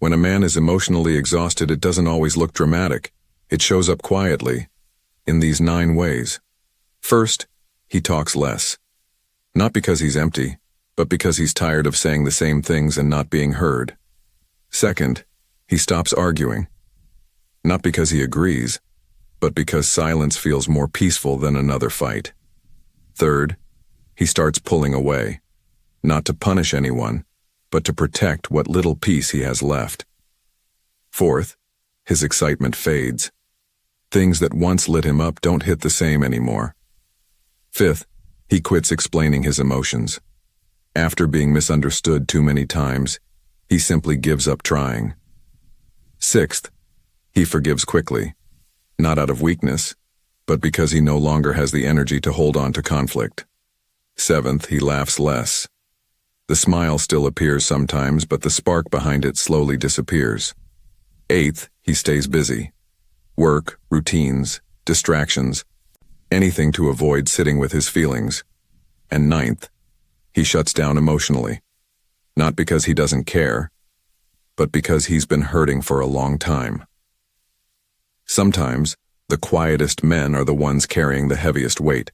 When a man is emotionally exhausted, it doesn't always look dramatic. It shows up quietly, in these 9 ways. First, he talks less. Not because he's empty, but because he's tired of saying the same things and not being heard. Second, he stops arguing. Not because he agrees, but because silence feels more peaceful than another fight. Third, he starts pulling away. Not to punish anyone, but to protect what little peace he has left. Fourth, his excitement fades. Things that once lit him up don't hit the same anymore. Fifth, he quits explaining his emotions. After being misunderstood too many times, he simply gives up trying. Sixth, he forgives quickly, not out of weakness, but because he no longer has the energy to hold on to conflict. Seventh, he laughs less. The smile still appears sometimes, but the spark behind it slowly disappears. Eighth, he stays busy. Work, routines, distractions, anything to avoid sitting with his feelings. And ninth, he shuts down emotionally. Not because he doesn't care, but because he's been hurting for a long time. Sometimes, the quietest men are the ones carrying the heaviest weight.